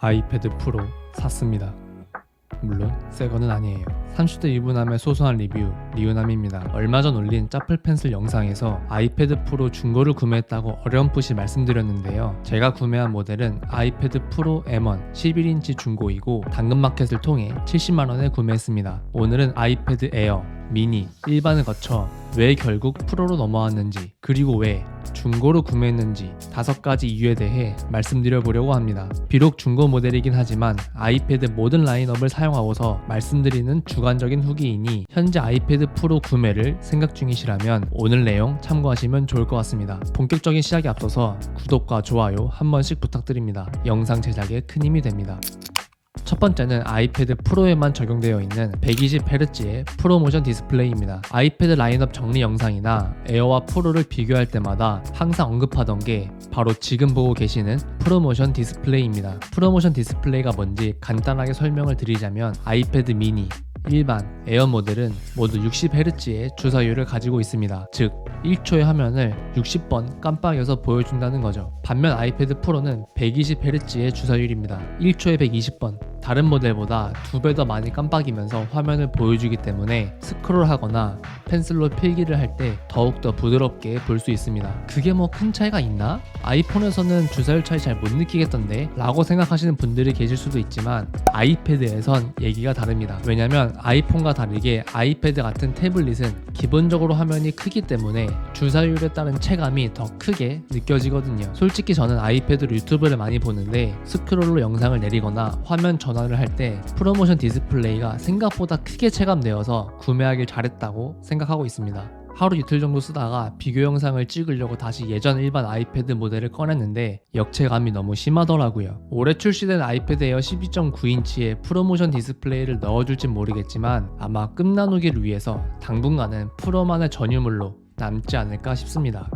아이패드 프로 샀습니다. 물론 새거는 아니에요. 30대 유부남의 소소한 리뷰 리우남입니다. 얼마 전 올린 짜플 펜슬 영상에서 아이패드 프로 중고를 구매했다고 어렴풋이 말씀드렸는데요. 제가 구매한 모델은 아이패드 프로 M1 11인치 중고이고 당근마켓을 통해 70만원에 구매했습니다. 오늘은 아이패드 에어, 미니, 일반을 거쳐 왜 결국 프로로 넘어왔는지, 그리고 왜 중고로 구매했는지 5가지 이유에 대해 말씀드려보려고 합니다. 비록 중고 모델이긴 하지만 아이패드 모든 라인업을 사용하고서 말씀드리는 주관적인 후기이니 현재 아이패드 프로 구매를 생각 중이시라면 오늘 내용 참고하시면 좋을 것 같습니다. 본격적인 시작에 앞서서 구독과 좋아요 한 번씩 부탁드립니다. 영상 제작에 큰 힘이 됩니다. 첫 번째는 아이패드 프로에만 적용되어 있는 120Hz의 프로모션 디스플레이입니다. 아이패드 라인업 정리 영상이나 에어와 프로를 비교할 때마다 항상 언급하던 게 바로 지금 보고 계시는 프로모션 디스플레이입니다. 프로모션 디스플레이가 뭔지 간단하게 설명을 드리자면 아이패드 미니, 일반, 에어 모델은 모두 60Hz의 주사율을 가지고 있습니다. 즉 1초의 화면을 60번 깜빡여서 보여준다는 거죠. 반면 아이패드 프로는 120Hz의 주사율입니다. 1초에 120번, 다른 모델보다 2배 더 많이 깜빡이면서 화면을 보여주기 때문에 스크롤하거나 펜슬로 필기를 할 때 더욱더 부드럽게 볼 수 있습니다. 그게 뭐 큰 차이가 있나? 아이폰에서는 주사율 차이 잘 못 느끼겠던데? 라고 생각하시는 분들이 계실 수도 있지만 아이패드에선 얘기가 다릅니다. 왜냐면 아이폰과 다르게 아이패드 같은 태블릿은 기본적으로 화면이 크기 때문에 주사율에 따른 체감이 더 크게 느껴지거든요. 솔직히 저는 아이패드로 유튜브를 많이 보는데 스크롤로 영상을 내리거나 화면 전환을 할 때 프로모션 디스플레이가 생각보다 크게 체감되어서 구매하길 잘했다고 생각하고 있습니다. 하루 이틀 정도 쓰다가 비교 영상을 찍으려고 다시 예전 일반 아이패드 모델을 꺼냈는데 역체감이 너무 심하더라고요. 올해 출시된 아이패드 에어 12.9인치에 프로모션 디스플레이를 넣어줄진 모르겠지만 아마 끝 나누기를 위해서 당분간은 프로만의 전유물로 남지 않을까 싶습니다.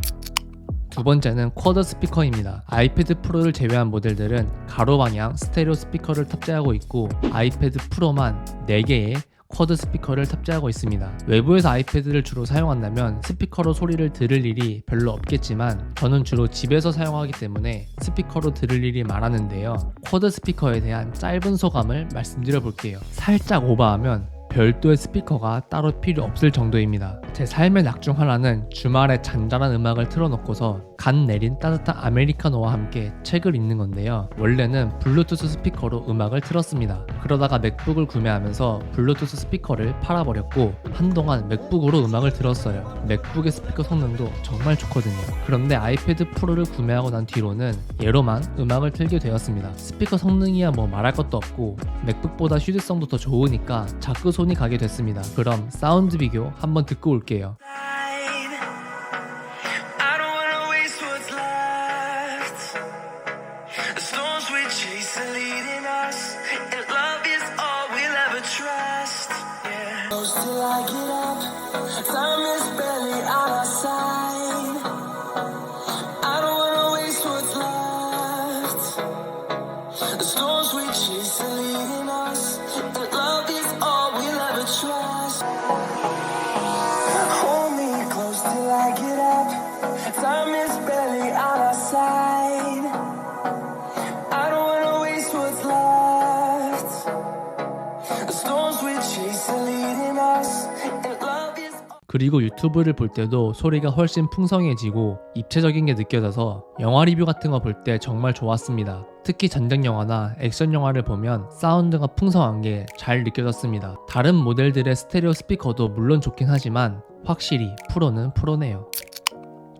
두 번째는 쿼드 스피커입니다. 아이패드 프로를 제외한 모델들은 가로 방향 스테레오 스피커를 탑재하고 있고 아이패드 프로만 4개의 쿼드 스피커를 탑재하고 있습니다. 외부에서 아이패드를 주로 사용한다면 스피커로 소리를 들을 일이 별로 없겠지만 저는 주로 집에서 사용하기 때문에 스피커로 들을 일이 많았는데요. 쿼드 스피커에 대한 짧은 소감을 말씀드려 볼게요. 살짝 오버하면 별도의 스피커가 따로 필요 없을 정도입니다. 제 삶의 낙 중 하나는 주말에 잔잔한 음악을 틀어놓고서 간 내린 따뜻한 아메리카노와 함께 책을 읽는 건데요. 원래는 블루투스 스피커로 음악을 틀었습니다. 그러다가 맥북을 구매하면서 블루투스 스피커를 팔아버렸고 한동안 맥북으로 음악을 들었어요. 맥북의 스피커 성능도 정말 좋거든요. 그런데 아이패드 프로를 구매하고 난 뒤로는 얘로만 음악을 틀게 되었습니다. 스피커 성능이야 뭐 말할 것도 없고 맥북보다 휴대성도 더 좋으니까 자꾸 손이 가게 됐습니다. 그럼 사운드 비교 한번 듣고 올게요. 그리고 유튜브를 볼 때도 소리가 훨씬 풍성해지고 입체적인 게 느껴져서 영화 리뷰 같은 거 볼 때 정말 좋았습니다. 특히 전쟁 영화나 액션 영화를 보면 사운드가 풍성한 게 잘 느껴졌습니다. 다른 모델들의 스테레오 스피커도 물론 좋긴 하지만 확실히 프로는 프로네요.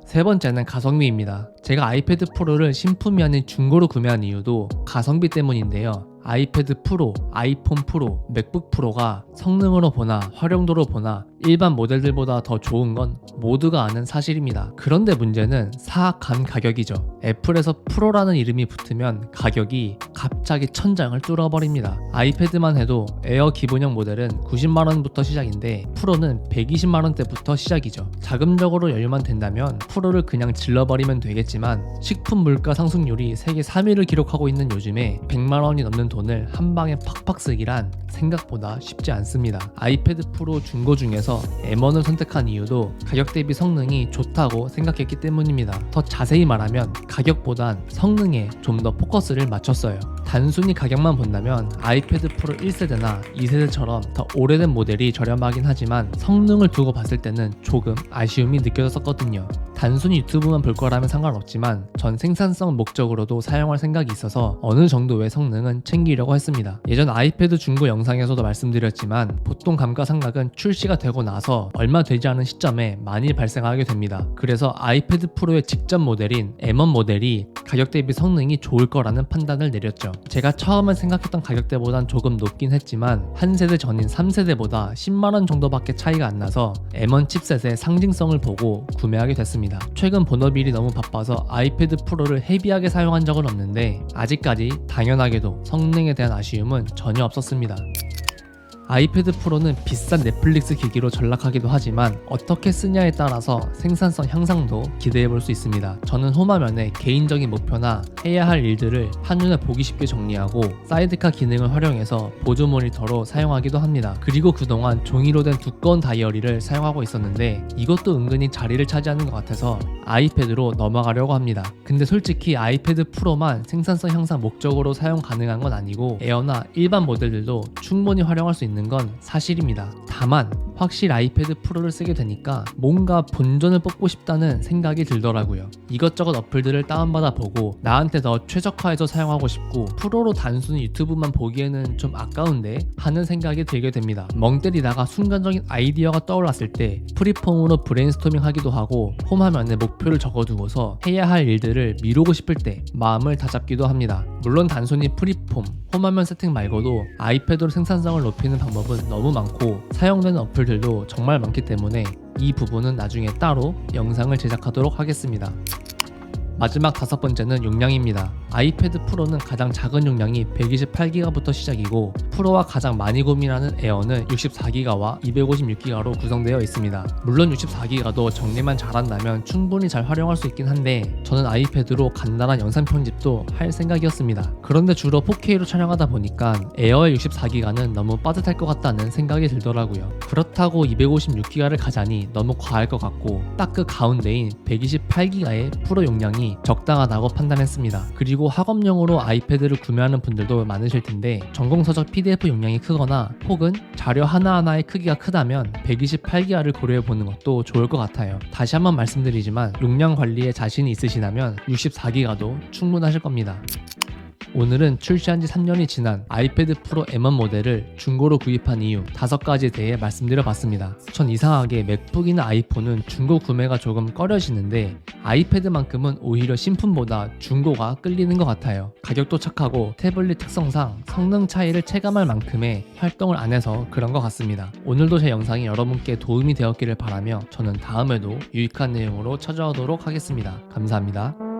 세 번째는 가성비입니다. 제가 아이패드 프로를 신품이 아닌 중고로 구매한 이유도 가성비 때문인데요. 아이패드 프로, 아이폰 프로, 맥북 프로가 성능으로 보나 활용도로 보나 일반 모델들보다 더 좋은 건 모두가 아는 사실입니다. 그런데 문제는 사악한 가격이죠. 애플에서 프로라는 이름이 붙으면 가격이 갑자기 천장을 뚫어버립니다. 아이패드만 해도 에어 기본형 모델은 90만원부터 시작인데 프로는 120만원대부터 시작이죠. 자금적으로 여유만 된다면 프로를 그냥 질러버리면 되겠지만 식품 물가 상승률이 세계 3위를 기록하고 있는 요즘에 100만원이 넘는 돈을 한 방에 팍팍 쓰기란 생각보다 쉽지 않습니다. 아이패드 프로 중고 중에서 M1을 선택한 이유도 가격 대비 성능이 좋다고 생각했기 때문입니다. 더 자세히 말하면 가격보단 성능에 좀 더 포커스를 맞췄어요. 단순히 가격만 본다면 아이패드 프로 1세대나 2세대처럼 더 오래된 모델이 저렴하긴 하지만 성능을 두고 봤을 때는 조금 아쉬움이 느껴졌었거든요. 단순히 유튜브만 볼 거라면 상관없지만 전 생산성 목적으로도 사용할 생각이 있어서 어느 정도의 성능은 챙기려고 했습니다. 예전 아이패드 중고 영상에서도 말씀드렸지만 보통 감가상각은 출시가 되고 나서 얼마 되지 않은 시점에 많이 발생하게 됩니다. 그래서 아이패드 프로의 직전 모델인 M1 모델이 가격 대비 성능이 좋을 거라는 판단을 내렸죠. 제가 처음에 생각했던 가격대보단 조금 높긴 했지만 한 세대 전인 3세대보다 10만원 정도밖에 차이가 안 나서 M1 칩셋의 상징성을 보고 구매하게 됐습니다. 최근 본업일이 너무 바빠서 아이패드 프로를 헤비하게 사용한 적은 없는데 아직까지 당연하게도 성능에 대한 아쉬움은 전혀 없었습니다. 아이패드 프로는 비싼 넷플릭스 기기로 전락하기도 하지만 어떻게 쓰냐에 따라서 생산성 향상도 기대해 볼 수 있습니다. 저는 홈화면에 개인적인 목표나 해야 할 일들을 한눈에 보기 쉽게 정리하고 사이드카 기능을 활용해서 보조 모니터로 사용하기도 합니다. 그리고 그동안 종이로 된 두꺼운 다이어리를 사용하고 있었는데 이것도 은근히 자리를 차지하는 것 같아서 아이패드로 넘어가려고 합니다. 근데 솔직히 아이패드 프로만 생산성 향상 목적으로 사용 가능한 건 아니고 에어나 일반 모델들도 충분히 활용할 수 있는 건 사실입니다. 다만 확실히 아이패드 프로를 쓰게 되니까 뭔가 본전을 뽑고 싶다는 생각이 들더라고요. 이것저것 어플들을 다운받아 보고 나한테 더 최적화해서 사용하고 싶고 프로로 단순히 유튜브만 보기에는 좀 아까운데 하는 생각이 들게 됩니다. 멍 때리다가 순간적인 아이디어가 떠올랐을 때 프리폼으로 브레인스토밍 하기도 하고 홈화면에 목표를 적어두고서 해야 할 일들을 미루고 싶을 때 마음을 다잡기도 합니다. 물론 단순히 프리폼, 홈화면 세팅 말고도 아이패드로 생산성을 높이는 방법은 너무 많고 사용되는 어플들도 정말 많기 때문에 이 부분은 나중에 따로 영상을 제작하도록 하겠습니다. 마지막 5번째는 용량입니다. 아이패드 프로는 가장 작은 용량이 128GB부터 시작이고 프로와 가장 많이 고민하는 에어는 64GB와 256GB로 구성되어 있습니다. 물론 64GB도 정리만 잘한다면 충분히 잘 활용할 수 있긴 한데 저는 아이패드로 간단한 영상 편집도 할 생각이었습니다. 그런데 주로 4K로 촬영하다 보니까 에어의 64GB는 너무 빠듯할 것 같다는 생각이 들더라고요. 그렇다고 256GB를 가자니 너무 과할 것 같고 딱 그 가운데인 128GB의 프로 용량이 적당하다고 판단했습니다. 그리고 학업용으로 아이패드를 구매하는 분들도 많으실 텐데 전공서적 PDF 용량이 크거나 혹은 자료 하나하나의 크기가 크다면 128GB를 고려해보는 것도 좋을 것 같아요. 다시 한번 말씀드리지만 용량 관리에 자신이 있으시다면 64GB도 충분하실 겁니다. 오늘은 출시한 지 3년이 지난 아이패드 프로 M1 모델을 중고로 구입한 이유 5가지에 대해 말씀드려 봤습니다. 전 이상하게 맥북이나 아이폰은 중고 구매가 조금 꺼려지는데 아이패드만큼은 오히려 신품보다 중고가 끌리는 것 같아요. 가격도 착하고 태블릿 특성상 성능 차이를 체감할 만큼의 활동을 안 해서 그런 것 같습니다. 오늘도 제 영상이 여러분께 도움이 되었기를 바라며 저는 다음에도 유익한 내용으로 찾아오도록 하겠습니다. 감사합니다.